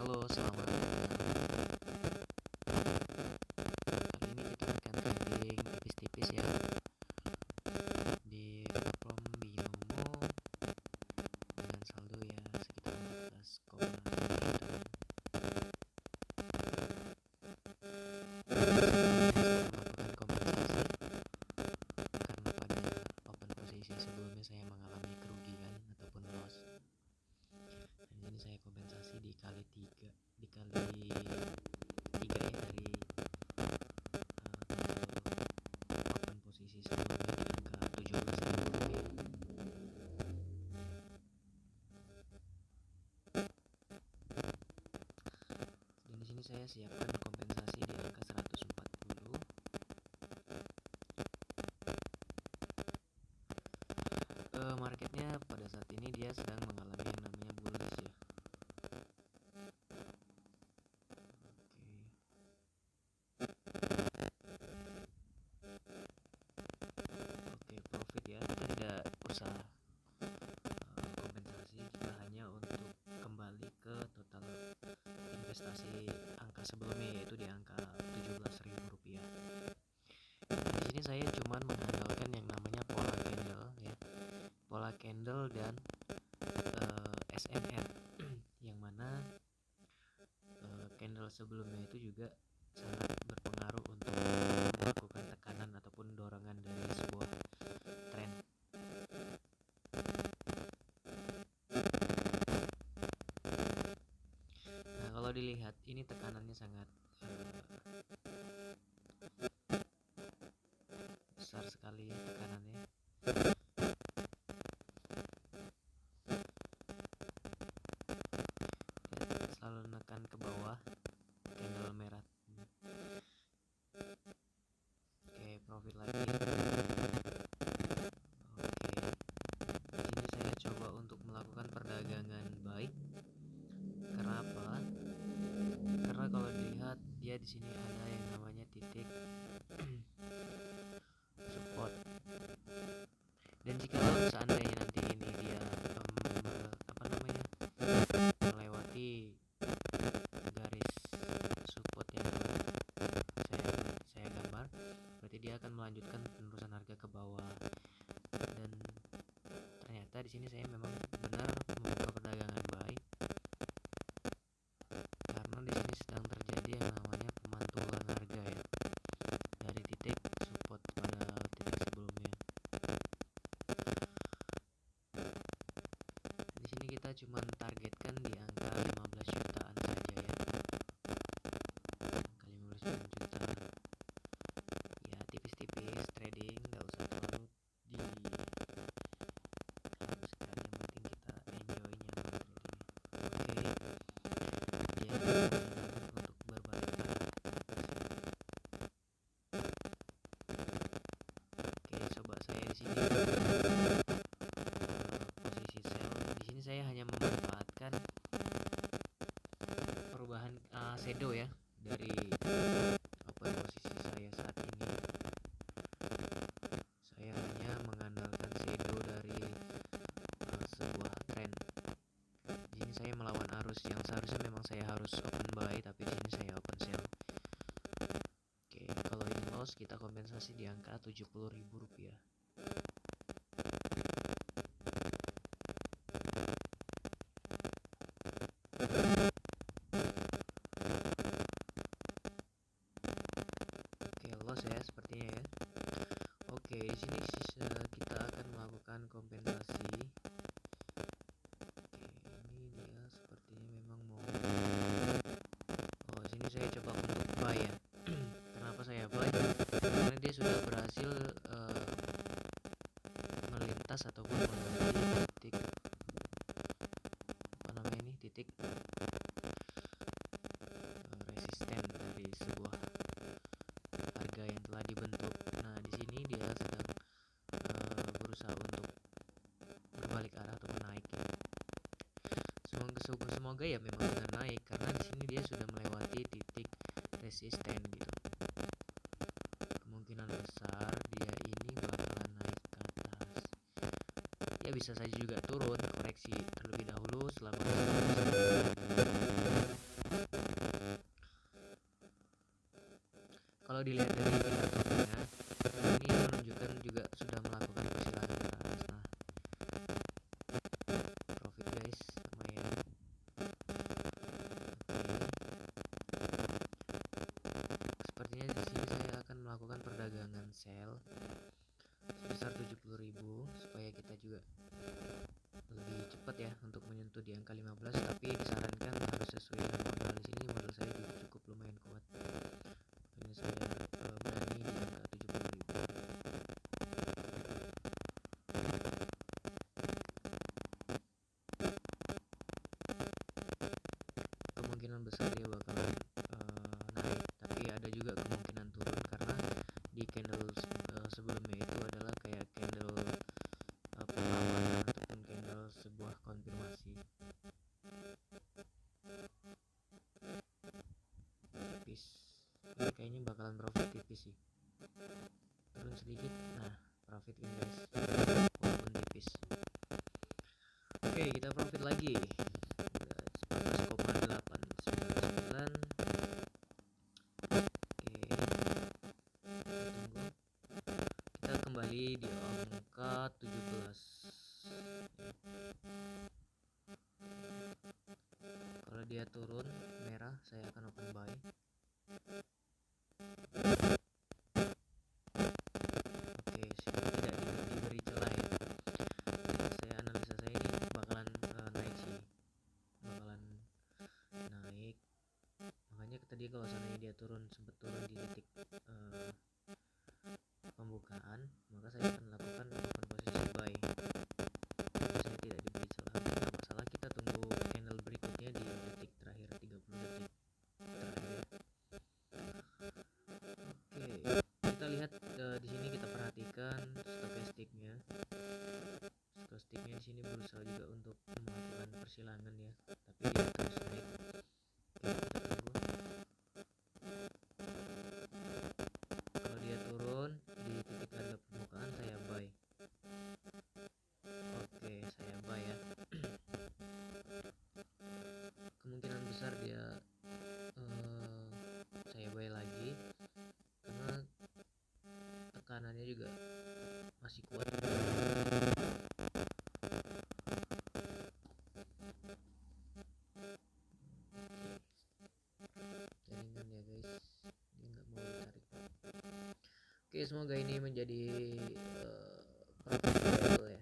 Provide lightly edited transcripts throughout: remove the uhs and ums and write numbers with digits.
Halo, selamat malam. Kali ini kita akan trading tipis-tipis ya di platform Binomo dengan saldo ya sekitar 14,5 jutaan. Melakukan kompensasi karena pada open posisi sebelumnya saya mengalami kerugian ataupun loss. Dan ini saya kompensasi dikali 3 ya dari open posisi sebelumnya di angka 17.000 rupiah. Dan di sini saya siapkan kompensasi di angka 140. Marketnya pada saat ini dia sedang mengalami yang namanya bullish ya. Oke, profit ya. Kita tidak usah kompensasi, kita hanya untuk kembali ke total investasi angka sebelumnya, yaitu di angka 17.000 rupiah. Di sini saya cuman mengandalkan yang namanya pola candle ya, pola candle dan SMR yang mana candle sebelumnya itu juga sangat berpengaruh untuk melakukan tekanan ataupun dorongan dari sebuah tren. Nah, kalau dilihat ini tekanannya sangat besar sekali ya tekanannya. Ya, selalu menekan ke bawah candle merah. Oke, profit lagi. Oke, di sini saya coba untuk melakukan perdagangan baik. Kenapa? Karena kalau dilihat dia di sini ada yang namanya titik support. Dan jika seandainya nanti ini dia melewati garis support yang saya gambar, berarti dia akan melanjutkan penerusan harga ke bawah. Dan ternyata di sini saya memang benar membuka perdagangan baik karena di sini sedang terjadi yang namanya pemantulan harga ya dari titik support pada titik sebelumnya. Di sini kita cuma targetkan di angka 15 jutaan saja ya. Angka 15 juta. Ya tipis-tipis trading, nggak usah terlalu haruskan, yang penting kita enjoy nyaman tradingnya. Oke, dia untuk berbalik arah. Oke, coba saya di sini posisi sell. Di sini saya hanya memanfaatkan perubahan shadow ya dari open posisi saya saat ini. Saya hanya mengandalkan shadow dari sebuah trend. Di sini saya melawan arus yang seharusnya memang saya harus open buy, tapi di sini saya open sell. Oke, kalau ini loss kita kompensasi di angka 70.000 rupiah. Oke, loss ya sepertinya ya. Oke, di sini kita akan melakukan kompensasi. Oke, ini dia sepertinya memang mau. Oh, sini saya coba untuk buy ya. Kenapa saya buy? Karena dia sudah berhasil melintas ataupun melewati titik titik resisten dari sebuah harga yang telah dibentuk. Nah, di sini dia sedang berusaha untuk berbalik arah ataupun naik ya. Semoga ya memang benar naik, karena di sini dia sudah melewati titik resisten gitu. Kemungkinan besar dia ini bakalan naik ke atas. Ya bisa saja juga turun, koreksi terlebih dahulu selama kalau dilihat dari grafiknya ini menunjukkan juga sudah melakukan persilangan ke atas. Nah, profit guys, lumayan. Sepertinya di sini saya akan melakukan perdagangan sell sebesar 70.000 supaya kita juga lebih cepat ya untuk menyentuh di angka 15, tapi disarankan harus sesuai dengan modal. Di sini modal saya juga cukup lumayan kuat. Ini saya berani di angka 70.000. Kemungkinan besar dia bakalan naik, tapi ada juga kemungkinan turun karena di candle sebelumnya itu adalah kayak candle perlawanan ataupun candle sebuah konfirmasi. Tipis, ini kayaknya bakalan profit tipis sih, turun sedikit. Nah, profit ini guys, walaupun tipis. Oke, kita profit lagi 14,899. Kita kembali di angka 17. Kalau dia turun merah, saya akan open buy. Oke, tidak diberi celah ya. Saya analisa saya ini bakalan naik sih, bakalan naik. Makanya tadi kalau seandainya dia turun, sempat turun di titik pembukaan, maka saya akan lakukan open posisi buy. Saya tidak diberi celah, tidak masalah. Kita tunggu candle berikutnya di detik terakhir, 30 detik terakhir. Oke, kita lihat di sini, kita perhatikan stokastiknya. Stokastiknya di sini berusaha juga untuk melakukan persilangan ya, tapi dia terus naik. Oke, kita tunggu. Kalau dia turun di titik harga permukaan, saya buy. Oke, saya buy ya. Kemungkinan besar dia saya buy lagi karena tekanannya juga masih kuat. Jaringan ya guys, ini nggak mau ditarik. Oke, semoga ini menjadi profitable ya.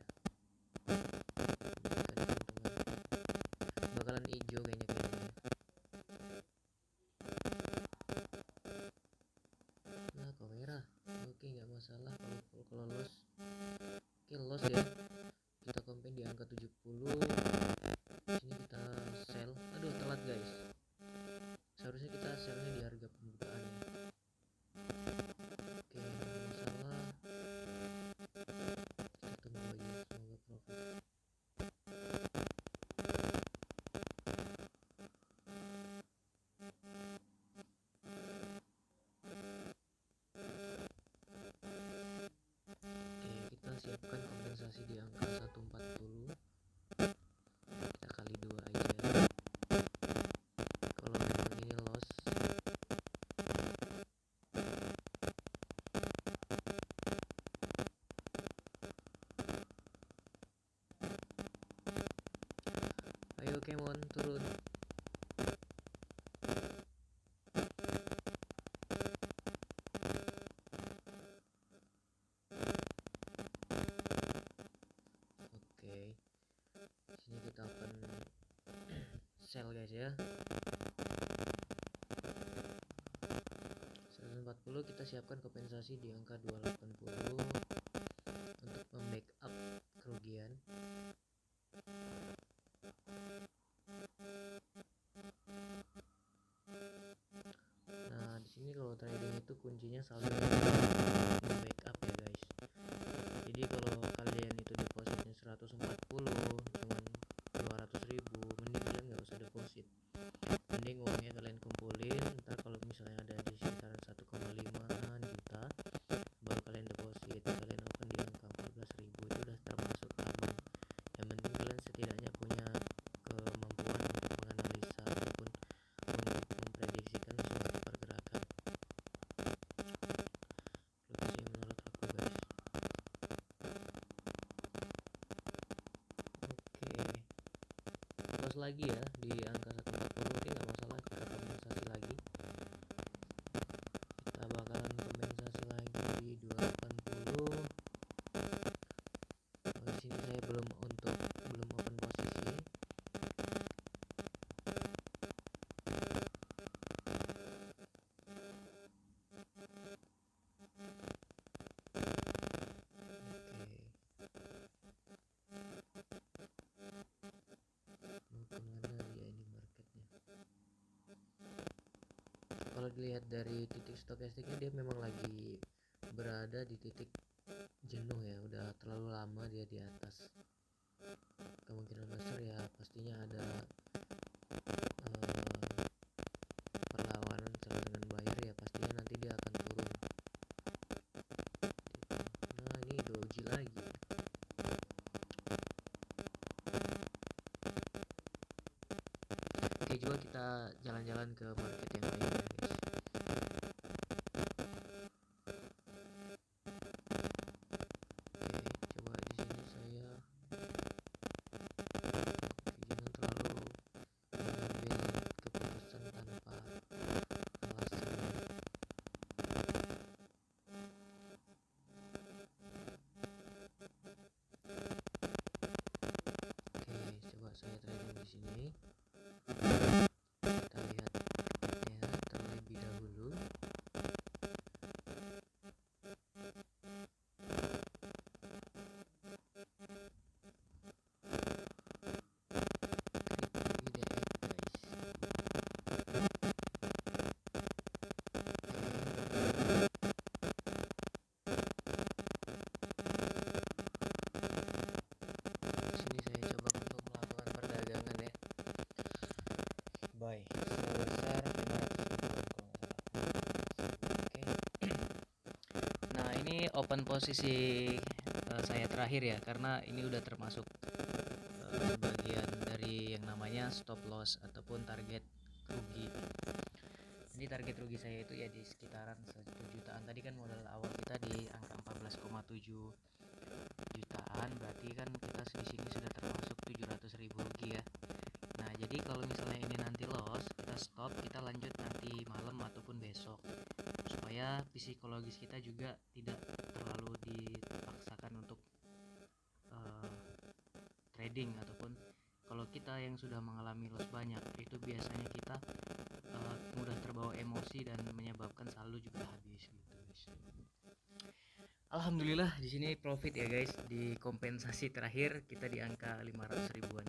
Bakalan hijau kayaknya kayaknya. Nah, kok merah. Oke, nggak masalah kalau loss. Oke, loss ya. Kita compare di angka 70. Sini kita sell. Aduh, telat guys. Seharusnya kita sellnya di harga pembukaan ya. Oke, nggak masalah. Kita tunggu aja, semoga profit. Siapkan kompensasi di angka 140. Kita kali 2 aja. Kalau memang ini loss, ayo Kemon turun. Sini kita akan sell guys ya. 140, kita siapkan kompensasi di angka 280 untuk membackup kerugian. Nah, di sini kalau trading itu kuncinya saling backup ya guys. Jadi kalau kalian itu depositnya 140 cuman 200.000, mending kalian nggak usah deposit, mending uangnya kalian kumpulin. Ntar kalau misalnya ada di sekitaran 1,5 juta baru kalian deposit, kalian open di angka 14.000, itu udah termasuk aman. Yang penting kalian setidaknya punya kemampuan untuk menganalisa ataupun untuk memprediksikan suatu pergerakan. lagi ya di angka 140. Oke, nggak masalah, kita kompensasi lagi. Kita bakalan kompensasi lagi di 280. Di sini saya belum open posisi. Kalau dilihat dari titik stokastiknya, dia memang lagi berada di titik jenuh ya, udah terlalu lama dia di atas. Kemungkinan besar ya pastinya ada perlawanan seller dengan buyer, ya pastinya nanti dia akan turun. Nah, ini doji lagi. Oke, juga kita jalan-jalan ke market yang lain ya guys. Saya trading di sini. Kita lihat marketnya terlebih dahulu. Buy sebesar 500 ribuan kalau nggak salah. Oke. Nah, ini open posisi saya terakhir ya, karena ini udah termasuk bagian dari yang namanya stop loss ataupun target rugi. Ini target rugi saya itu ya di sekitaran 1 jutaan. Tadi kan modal awal kita di angka 14,7 jutaan, berarti kan kita di sini sudah termasuk 700.000 rugi ya. Nah, jadi kalau misalnya ini nanti loss, kita stop, kita lanjut nanti malam ataupun besok, supaya psikologis kita juga tidak terlalu dipaksakan untuk trading. Ataupun kalau kita yang sudah mengalami loss banyak, itu biasanya kita mudah terbawa emosi dan menyebabkan saldo juga habis gitu guys. Alhamdulillah di sini profit ya guys, di kompensasi terakhir kita di angka 500 ribuan.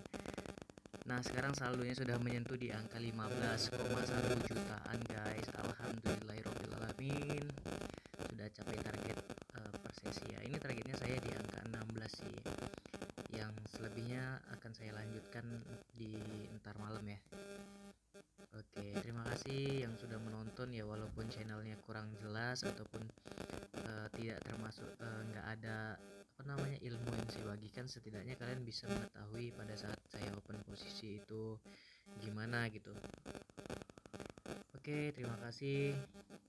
Nah, sekarang saldonya sudah menyentuh di angka 15,1 jutaan guys. Alhamdulillahirobbilalamin. Sudah capai target per sesi ya. Ini targetnya saya di angka 16 sih. Yang selebihnya akan saya lanjutkan di entar malam ya. Oke, terima kasih yang sudah menonton ya, walaupun channelnya kurang jelas ataupun tidak termasuk nggak ada ilmu yang saya bagikan, setidaknya kalian bisa mengetahui pada saat saya open posisi itu gimana gitu. Oke, terima kasih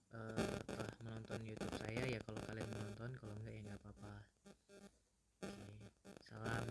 telah menonton YouTube saya ya, kalau kalian menonton, kalau enggak ya nggak apa-apa. Oke, salam.